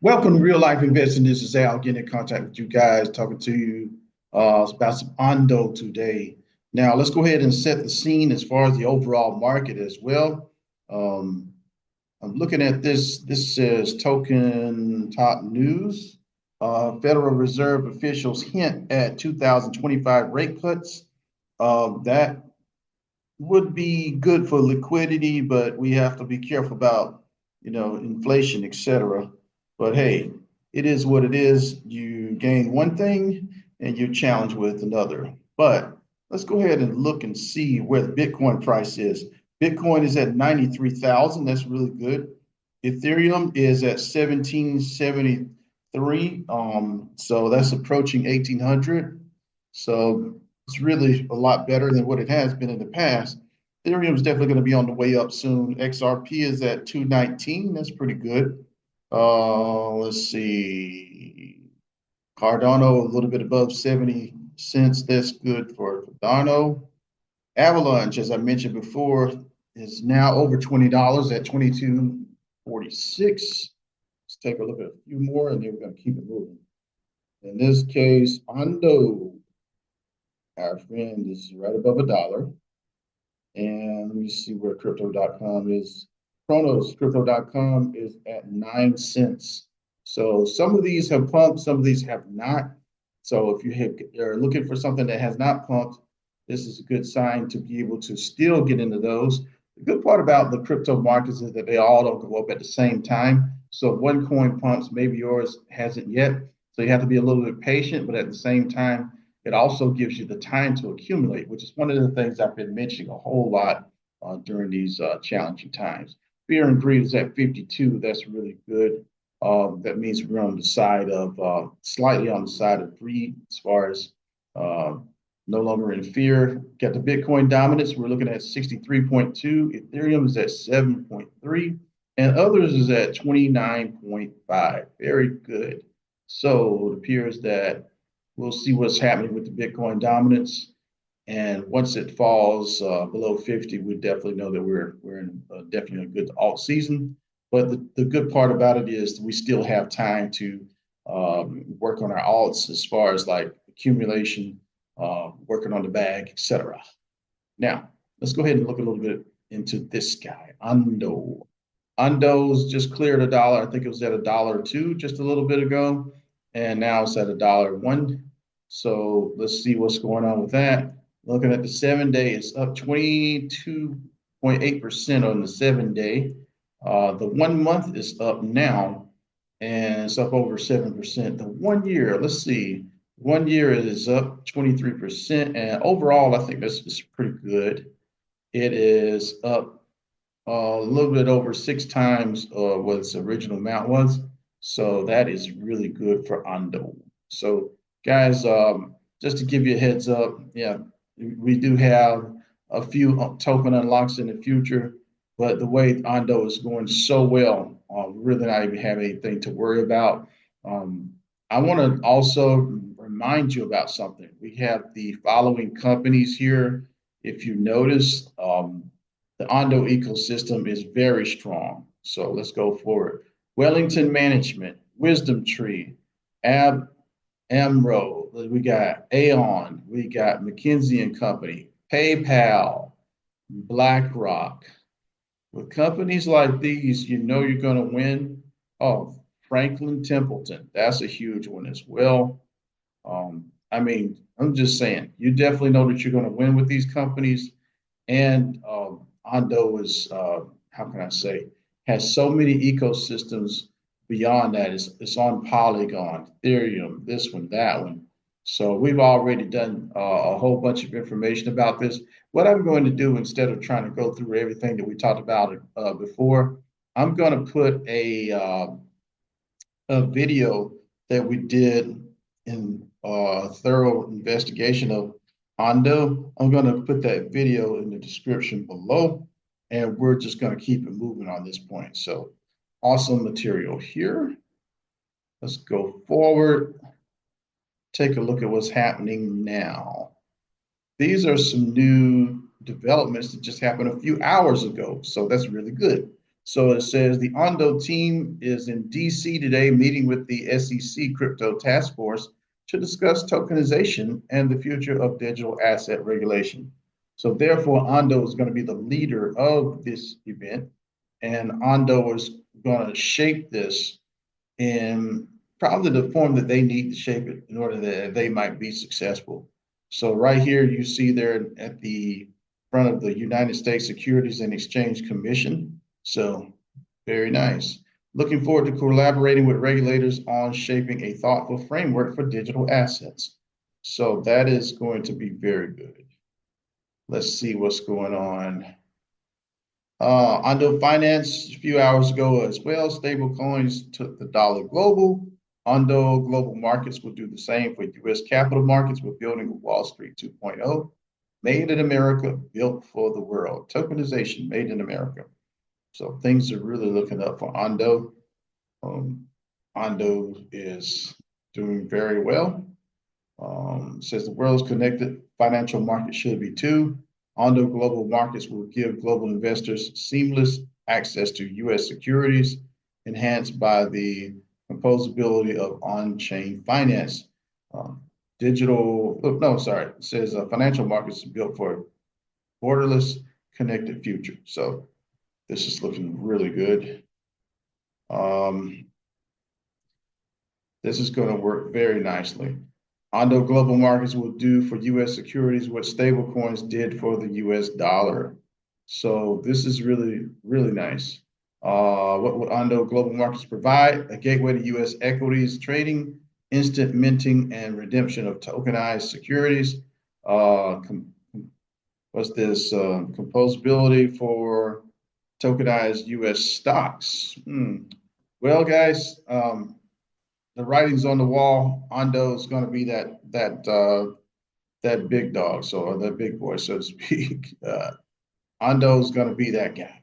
Welcome to Real Life Investing. This is Al getting in contact with you guys, talking to you about some Ondo today. Now, let's go ahead and set the scene as far as the overall market as well. Um, I'm looking at this. This says token top news. Federal Reserve officials hint at 2025 rate cuts. That would be good for liquidity, but we have to be careful about, inflation, etc. But hey, it is what it is. You gain one thing and you're challenged with another. But let's go ahead and look and see where the Bitcoin price is. Bitcoin is at 93,000. That's really good. Ethereum is at 1773. So that's approaching 1800. So it's really a lot better than what it has been in the past. Ethereum is definitely going to be on the way up soon. XRP is at 219. That's pretty good. Let's see. Cardano a little bit above 70 cents. That's good for Cardano. Avalanche, as I mentioned before, is now over $20 at 22.46. Let's take a look at a few more and then we're going to keep it moving. In this case, Ondo, our friend, is right above $1. And let me see where crypto.com is. Chronos, crypto.com is at 9 cents. So some of these have pumped, some of these have not. So if are looking for something that has not pumped, this is a good sign to be able to still get into those. The good part about the crypto markets is that they all don't go up at the same time. So if one coin pumps, maybe yours hasn't yet. So you have to be a little bit patient, but at the same time, it also gives you the time to accumulate, which is one of the things I've been mentioning a whole lot during these challenging times. Fear and greed is at 52. That's really good. That means we're on the side of slightly on the side of greed as far as uh, no longer in fear. Got the Bitcoin dominance. We're looking at 63.2. Ethereum is at 7.3. And others is at 29.5. Very good. So it appears that we'll see what's happening with the Bitcoin dominance. And once it falls below 50, we definitely know that we're in definitely a good alt season. But the good part about it is we still have time to work on our alts as far as like accumulation, working on the bag, etc. Now, let's go ahead and look a little bit into this guy, Ondo. Undo's just cleared $1. I think it was at $1.02 just a little bit ago, and now it's at $1.01. So let's see what's going on with that. Looking at the 7 day, it's up 22.8% on the 7 day. The 1 month is up now, and it's up over 7%. The 1 year, let's see, 1 year is up 23%, and overall, I think this is pretty good. It is up a little bit over 6 times what its original amount was. So that is really good for Ondo. So guys, just to give you a heads up, yeah, we do have a few token unlocks in the future, but the way Ondo is going so well, we really not even have anything to worry about. Um, I want to also remind you about something. We have the following companies here. If you notice, the Ondo ecosystem is very strong. So let's go forward. Wellington Management, Wisdom Tree, Ab Amro, we got Aon, we got McKinsey and Company, PayPal, BlackRock. With companies like these, you know you're going to win. Oh, Franklin Templeton, that's a huge one as well. I mean, I'm just saying, you definitely know that you're going to win with these companies. And Ondo is, how can I say, has so many ecosystems beyond that. It's on Polygon, Ethereum, this one, that one. So we've already done a whole bunch of information about this. What I'm going to do instead of trying to go through everything that we talked about before, I'm going to put a video that we did in thorough investigation of Ondo. I'm going to put that video in the description below, and we're just going to keep it moving on this point. So awesome material here. Let's go forward. Take a look at what's happening now. These are some new developments that just happened a few hours ago. So that's really good. So it says the Ondo team is in DC today meeting with the SEC Crypto Task Force to discuss tokenization and the future of digital asset regulation. So therefore, Ondo is going to be the leader of this event, and Ondo is going to shape this in probably the form that they need to shape it in order that they might be successful. So right here, you see there at the front of the United States Securities and Exchange Commission. So very nice. Looking forward to collaborating with regulators on shaping a thoughtful framework for digital assets. So that is going to be very good. Let's see what's going on. Ondo Finance a few hours ago as well. Stable coins took the dollar global. Ondo Global Markets will do the same for U.S. capital markets. We're building a Wall Street 2.0. Made in America, built for the world. Tokenization, made in America. So things are really looking up for Ondo. Ondo is doing very well. Says the world's connected, financial market should be too. Ondo Global Markets will give global investors seamless access to U.S. securities, enhanced by the composability of on-chain finance. It says financial markets built for a borderless, connected future. So this is looking really good. This is going to work very nicely. Ondo Global Markets will do for U.S. securities what stablecoins did for the U.S. dollar. So this is really, really nice. What would Ondo Global Markets provide? A gateway to U.S. equities trading, instant minting and redemption of tokenized securities. What's this? Composability for tokenized U.S. stocks. Well, guys, the writing's on the wall. Ondo is going to be that big dog, or that big boy, so to speak. Ondo is going to be that guy.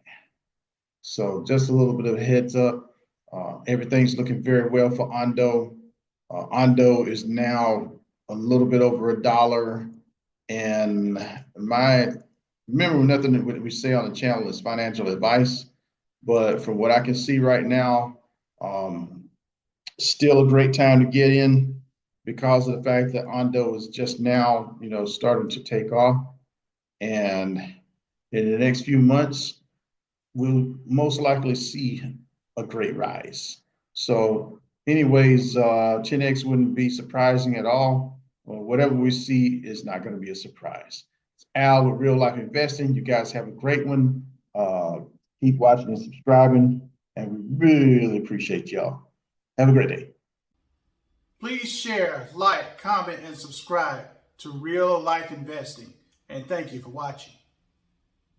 So just a little bit of a heads up. Everything's looking very well for Ondo. Ondo is now a little bit over $1. And remember, nothing that we say on the channel is financial advice. But from what I can see right now, still a great time to get in because of the fact that Ondo is just now, starting to take off. And in the next few months, we'll most likely see a great rise. So anyways, 10X wouldn't be surprising at all. Whatever we see is not going to be a surprise. It's Al with Real Life Investing. You guys have a great one. Keep watching and subscribing, and we really appreciate y'all. Have a great day. Please share, like, comment, and subscribe to Real Life Investing. And thank you for watching.